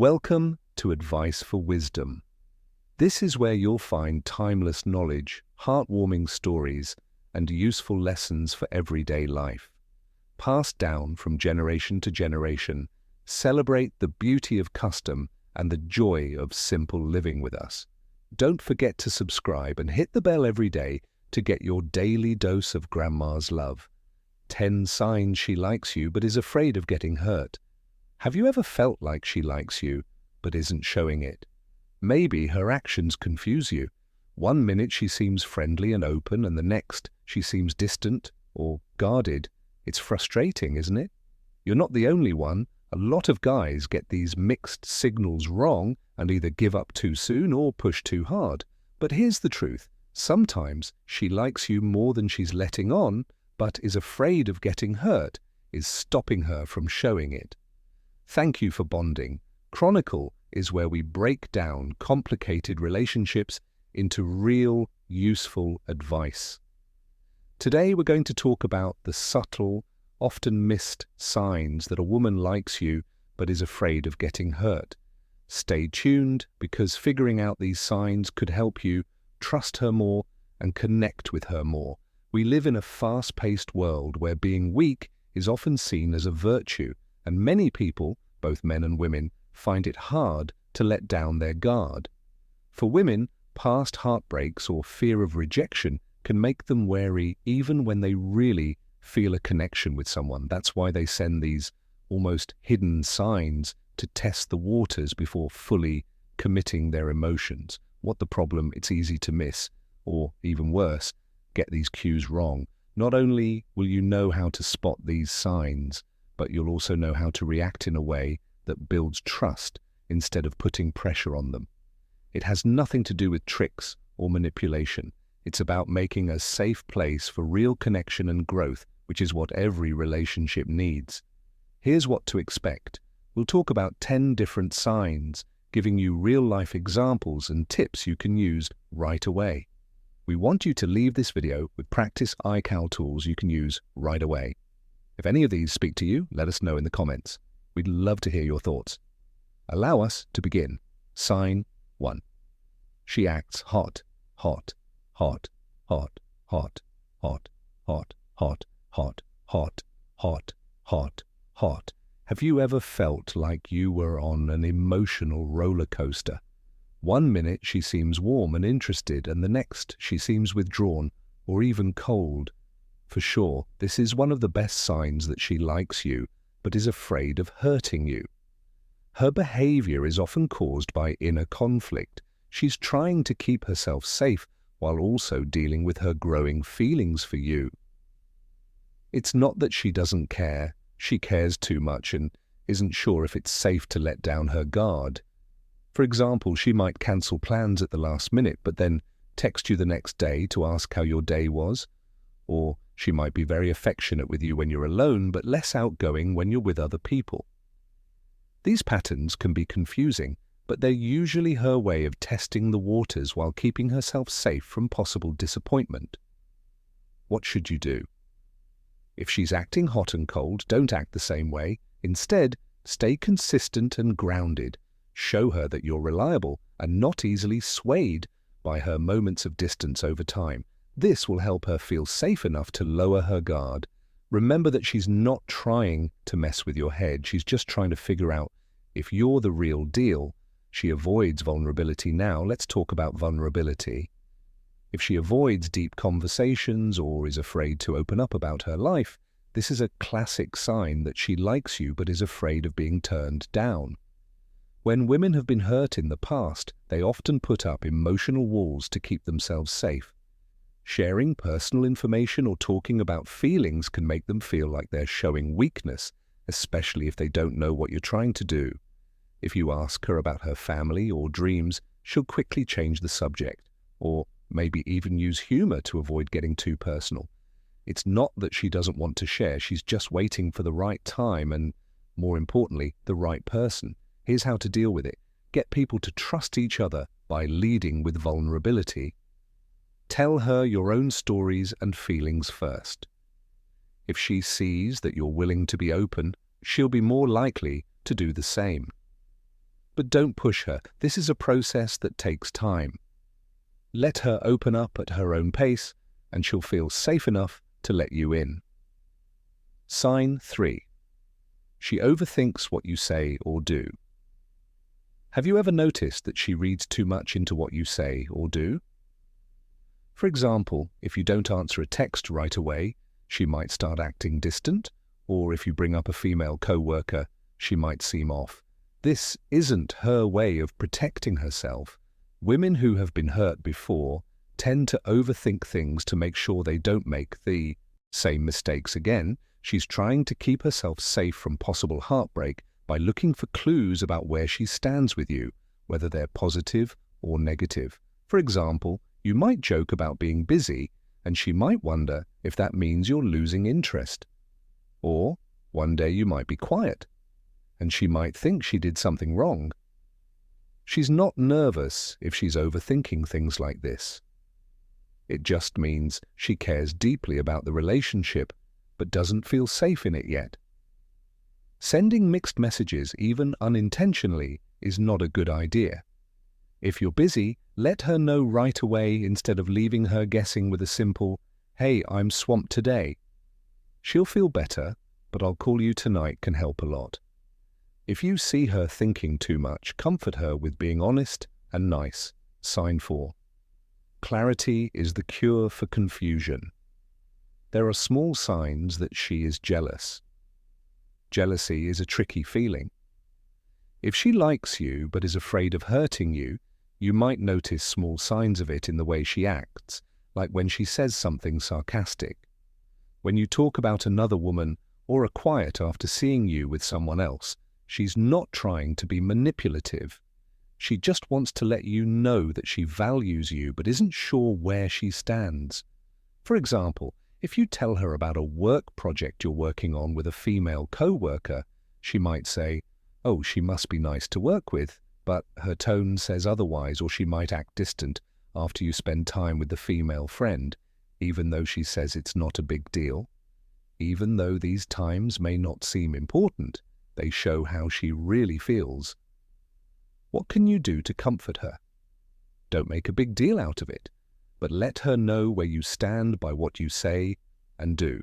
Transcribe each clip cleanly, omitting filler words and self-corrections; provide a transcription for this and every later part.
Welcome to Advice for Wisdom. This is where you'll find timeless knowledge, heartwarming stories, and useful lessons for everyday life. Passed down from generation to generation, celebrate the beauty of custom and the joy of simple living with us. Don't forget to subscribe and hit the bell every day to get your daily dose of Grandma's love. 10 signs she likes you but is afraid of getting hurt. Have you ever felt like she likes you but isn't showing it? Maybe her actions confuse you. One minute she seems friendly and open, and the next she seems distant or guarded. It's frustrating, isn't it? You're not the only one. A lot of guys get these mixed signals wrong and either give up too soon or push too hard. But here's the truth. Sometimes she likes you more than she's letting on, but is afraid of getting hurt, is stopping her from showing it. Thank you for bonding. Chronicle is where we break down complicated relationships into real, useful advice. Today we're going to talk about the subtle, often missed signs that a woman likes you but is afraid of getting hurt. Stay tuned, because figuring out these signs could help you trust her more and connect with her more. We live in a fast-paced world where being weak is often seen as a virtue, and many people, both men and women, find it hard to let down their guard. For women, past heartbreaks or fear of rejection can make them wary even when they really feel a connection with someone. That's why they send these almost hidden signs to test the waters before fully committing their emotions. What the problem? It's easy to miss, or even worse, get these cues wrong. Not only will you know how to spot these signs, but you'll also know how to react in a way that builds trust instead of putting pressure on them. It has nothing to do with tricks or manipulation. It's about making a safe place for real connection and growth, which is what every relationship needs. Here's what to expect. We'll talk about 10 different signs, giving you real-life examples and tips you can use right away. We want you to leave this video with practice iCal tools you can use right away. If any of these speak to you, let us know in the comments. We'd love to hear your thoughts. Allow us to begin. Sign 1. She acts hot, hot, hot, hot, hot, hot, hot, hot, hot, hot, hot, hot, hot. Have you ever felt like you were on an emotional roller coaster? One minute she seems warm and interested, and the next she seems withdrawn or even cold. For sure, this is one of the best signs that she likes you, but is afraid of hurting you. Her behavior is often caused by inner conflict. She's trying to keep herself safe while also dealing with her growing feelings for you. It's not that she doesn't care. She cares too much and isn't sure if it's safe to let down her guard. For example, she might cancel plans at the last minute, but then text you the next day to ask how your day was. Or she might be very affectionate with you when you're alone, but less outgoing when you're with other people. These patterns can be confusing, but they're usually her way of testing the waters while keeping herself safe from possible disappointment. What should you do? If she's acting hot and cold, don't act the same way. Instead, stay consistent and grounded. Show her that you're reliable and not easily swayed by her moments of distance over time. This will help her feel safe enough to lower her guard. Remember that she's not trying to mess with your head. She's just trying to figure out if you're the real deal. She avoids vulnerability now. Let's talk about vulnerability. If she avoids deep conversations or is afraid to open up about her life, this is a classic sign that she likes you but is afraid of being turned down. When women have been hurt in the past, they often put up emotional walls to keep themselves safe. Sharing personal information or talking about feelings can make them feel like they're showing weakness, especially if they don't know what you're trying to do. If you ask her about her family or dreams, she'll quickly change the subject, or maybe even use humor to avoid getting too personal. It's not that she doesn't want to share, she's just waiting for the right time and, more importantly, the right person. Here's how to deal with it. Get people to trust each other by leading with vulnerability. Tell her your own stories and feelings first. If she sees that you're willing to be open, she'll be more likely to do the same. But don't push her. This is a process that takes time. Let her open up at her own pace, and she'll feel safe enough to let you in. Sign 3. She overthinks what you say or do. Have you ever noticed that she reads too much into what you say or do? For example, if you don't answer a text right away, she might start acting distant, or if you bring up a female co-worker, she might seem off. This isn't her way of protecting herself. Women who have been hurt before tend to overthink things to make sure they don't make the same mistakes again. She's trying to keep herself safe from possible heartbreak by looking for clues about where she stands with you, whether they're positive or negative. For example, you might joke about being busy, and she might wonder if that means you're losing interest. Or one day you might be quiet, and she might think she did something wrong. She's not nervous if she's overthinking things like this. It just means she cares deeply about the relationship, but doesn't feel safe in it yet. Sending mixed messages, even unintentionally, is not a good idea. If you're busy, let her know right away instead of leaving her guessing with a simple, "Hey, I'm swamped today." She'll feel better, but "I'll call you tonight" can help a lot. If you see her thinking too much, comfort her with being honest and nice. Sign 4. Clarity is the cure for confusion. There are small signs that she is jealous. Jealousy is a tricky feeling. If she likes you but is afraid of hurting you, you might notice small signs of it in the way she acts, like when she says something sarcastic. When you talk about another woman or are quiet after seeing you with someone else, she's not trying to be manipulative. She just wants to let you know that she values you but isn't sure where she stands. For example, if you tell her about a work project you're working on with a female co-worker, she might say, "Oh, she must be nice to work with," but her tone says otherwise, or she might act distant after you spend time with the female friend, even though she says it's not a big deal. Even though these times may not seem important, they show how she really feels. What can you do to comfort her? Don't make a big deal out of it, but let her know where you stand by what you say and do.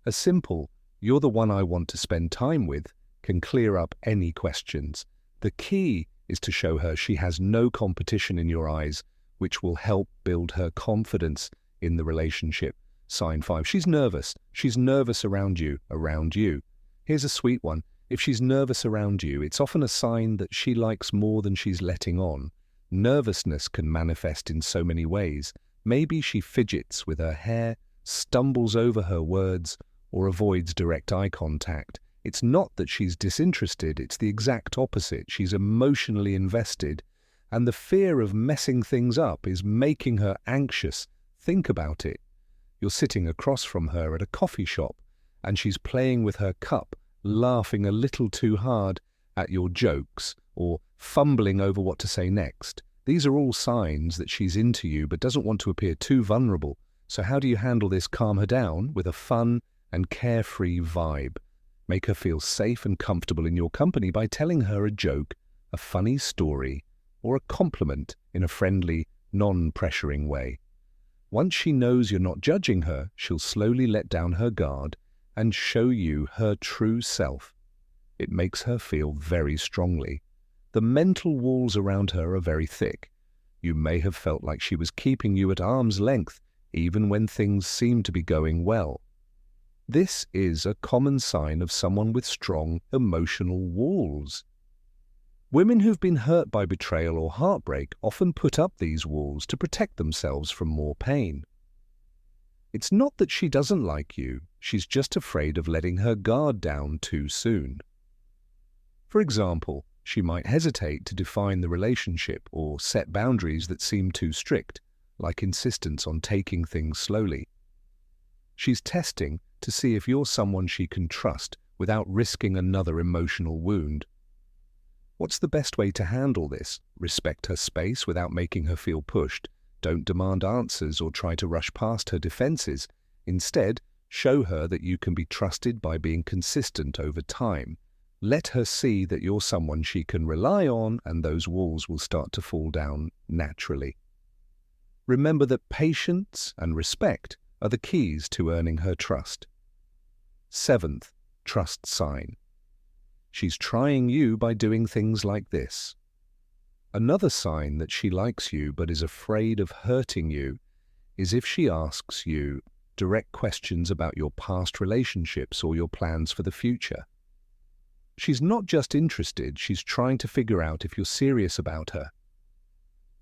A simple, "You're the one I want to spend time with," can clear up any questions. The key is to show her she has no competition in your eyes, which will help build her confidence in the relationship. Sign 5. She's nervous. She's nervous around you. Here's a sweet one. If she's nervous around you, it's often a sign that she likes more than she's letting on. Nervousness can manifest in so many ways. Maybe she fidgets with her hair, stumbles over her words, or avoids direct eye contact. It's not that she's disinterested, it's the exact opposite. She's emotionally invested, and the fear of messing things up is making her anxious. Think about it. You're sitting across from her at a coffee shop, and she's playing with her cup, laughing a little too hard at your jokes, or fumbling over what to say next. These are all signs that she's into you but doesn't want to appear too vulnerable. So how do you handle this? Calm her down with a fun and carefree vibe. Make her feel safe and comfortable in your company by telling her a joke, a funny story, or a compliment in a friendly, non-pressuring way. Once she knows you're not judging her, she'll slowly let down her guard and show you her true self. It makes her feel very strongly. The mental walls around her are very thick. You may have felt like she was keeping you at arm's length, even when things seem to be going well. This is a common sign of someone with strong emotional walls. Women who've been hurt by betrayal or heartbreak often put up these walls to protect themselves from more pain. It's not that she doesn't like you, she's just afraid of letting her guard down too soon. For example, she might hesitate to define the relationship or set boundaries that seem too strict, like insistence on taking things slowly. She's testing to see if you're someone she can trust without risking another emotional wound. What's the best way to handle this? Respect her space without making her feel pushed. Don't demand answers or try to rush past her defenses. Instead, show her that you can be trusted by being consistent over time. Let her see that you're someone she can rely on, and those walls will start to fall down naturally. Remember that patience and respect are the keys to earning her trust. Seventh, trust sign. She's trying you by doing things like this. Another sign that she likes you but is afraid of hurting you is if she asks you direct questions about your past relationships or your plans for the future. She's not just interested, she's trying to figure out if you're serious about her.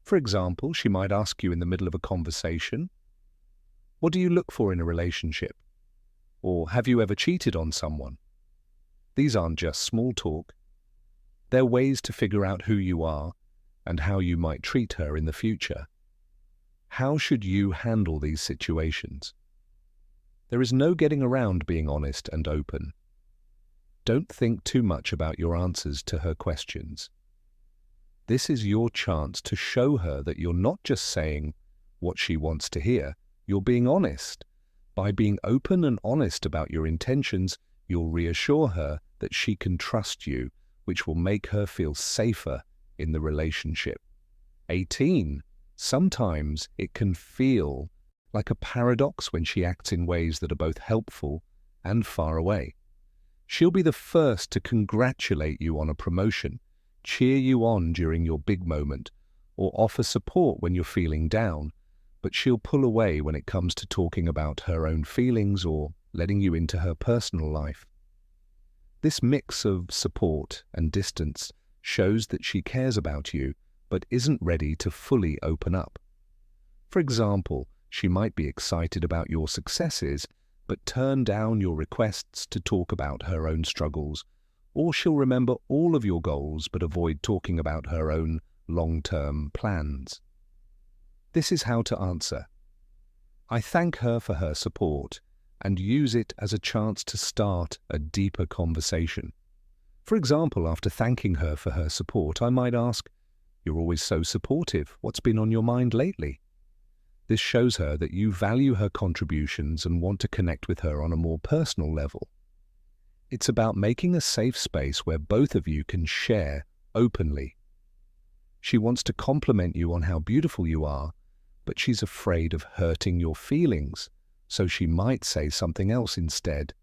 For example, she might ask you in the middle of a conversation, "What do you look for in a relationship?" Or, "Have you ever cheated on someone?" These aren't just small talk. They're ways to figure out who you are and how you might treat her in the future. How should you handle these situations? There is no getting around being honest and open. Don't think too much about your answers to her questions. This is your chance to show her that you're not just saying what she wants to hear, you're being honest. By being open and honest about your intentions, you'll reassure her that she can trust you, which will make her feel safer in the relationship. 18. Sometimes it can feel like a paradox when she acts in ways that are both helpful and far away. She'll be the first to congratulate you on a promotion, cheer you on during your big moment, or offer support when you're feeling down, but she'll pull away when it comes to talking about her own feelings or letting you into her personal life. This mix of support and distance shows that she cares about you, but isn't ready to fully open up. For example, she might be excited about your successes, but turn down your requests to talk about her own struggles, or she'll remember all of your goals but avoid talking about her own long-term plans. This is how to answer. I thank her for her support and use it as a chance to start a deeper conversation. For example, after thanking her for her support, I might ask, "You're always so supportive. What's been on your mind lately?" This shows her that you value her contributions and want to connect with her on a more personal level. It's about making a safe space where both of you can share openly. She wants to compliment you on how beautiful you are, but she's afraid of hurting your feelings, so she might say something else instead.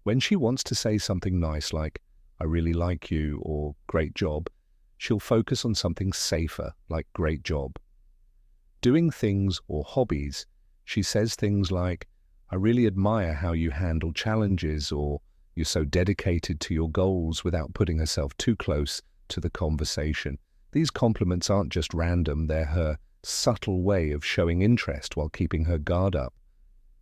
When she wants to say something nice like, "I really like you," or "Great job," she'll focus on something safer like "Great job." Doing things or hobbies, she says things like, "I really admire how you handle challenges," or "You're so dedicated to your goals," without putting herself too close to the conversation. These compliments aren't just random, they're her subtle way of showing interest while keeping her guard up.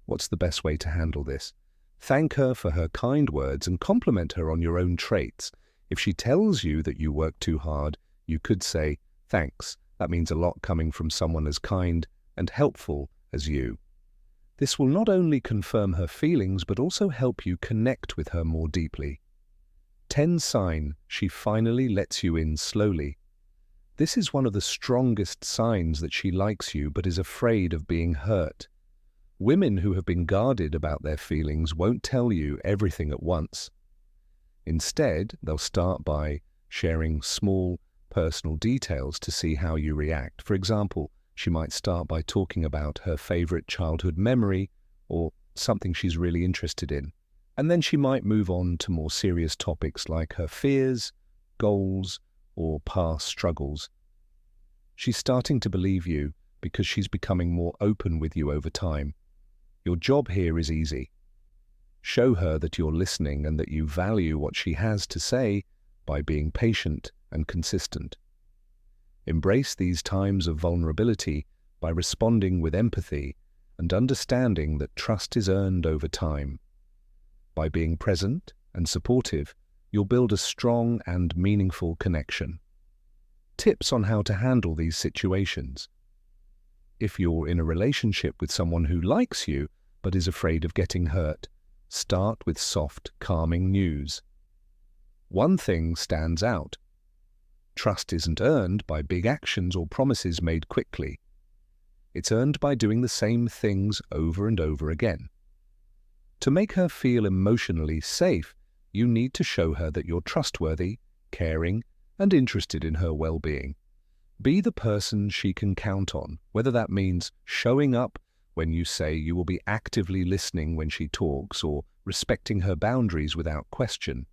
What's the best way to handle this? Thank her for her kind words and compliment her on your own traits. If she tells you that you work too hard, you could say, "Thanks. That means a lot coming from someone as kind and helpful as you." This will not only confirm her feelings, but also help you connect with her more deeply. 10 sign she finally lets you in slowly. This is one of the strongest signs that she likes you but is afraid of being hurt. Women who have been guarded about their feelings won't tell you everything at once. Instead, they'll start by sharing small, personal details to see how you react. For example, she might start by talking about her favorite childhood memory or something she's really interested in. And then she might move on to more serious topics like her fears, goals, or past struggles. She's starting to believe you because she's becoming more open with you over time. Your job here is easy. Show her that you're listening and that you value what she has to say by being patient and consistent. Embrace these times of vulnerability by responding with empathy and understanding that trust is earned over time. By being present and supportive, you'll build a strong and meaningful connection. Tips on how to handle these situations. If you're in a relationship with someone who likes you but is afraid of getting hurt, start with soft, calming news. One thing stands out. Trust isn't earned by big actions or promises made quickly. It's earned by doing the same things over and over again. To make her feel emotionally safe, You need to show her that you're trustworthy, caring, and interested in her well-being. Be the person she can count on, whether that means showing up when you say you will be actively listening when she talks or respecting her boundaries without question.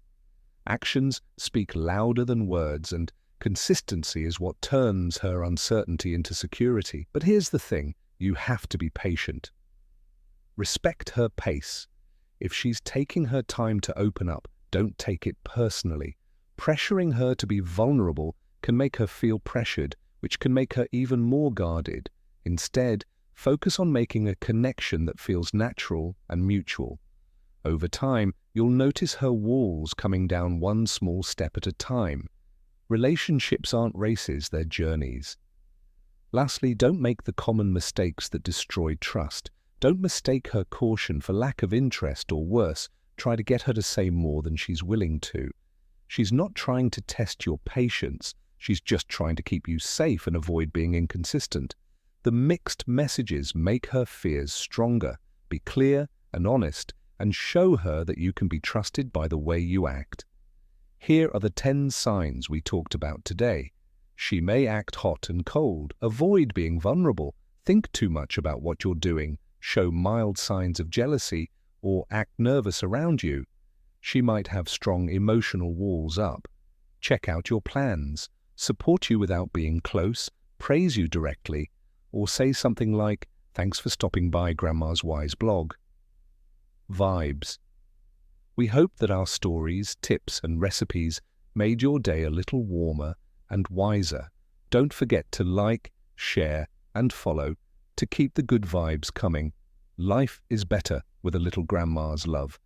Actions speak louder than words, and consistency is what turns her uncertainty into security. But here's the thing, you have to be patient. Respect her pace. If she's taking her time to open up, don't take it personally. Pressuring her to be vulnerable can make her feel pressured, which can make her even more guarded. Instead, focus on making a connection that feels natural and mutual. Over time, you'll notice her walls coming down one small step at a time. Relationships aren't races, they're journeys. Lastly, don't make the common mistakes that destroy trust. Don't mistake her caution for lack of interest, or worse, try to get her to say more than she's willing to. She's not trying to test your patience, she's just trying to keep you safe and avoid being inconsistent. The mixed messages make her fears stronger. Be clear and honest, and show her that you can be trusted by the way you act. Here are the 10 signs we talked about today. She may act hot and cold. Avoid being vulnerable. Think too much about what you're doing. Show mild signs of jealousy or act nervous around you. She might have strong emotional walls up. Check out your plans. Support you without being close. Praise you directly. Or say something like, "Thanks for stopping by Grandma's Wise blog." Vibes. We hope that our stories, tips, and recipes made your day a little warmer and wiser. Don't forget to like, share, and follow to keep the good vibes coming. Life is better with a little grandma's love.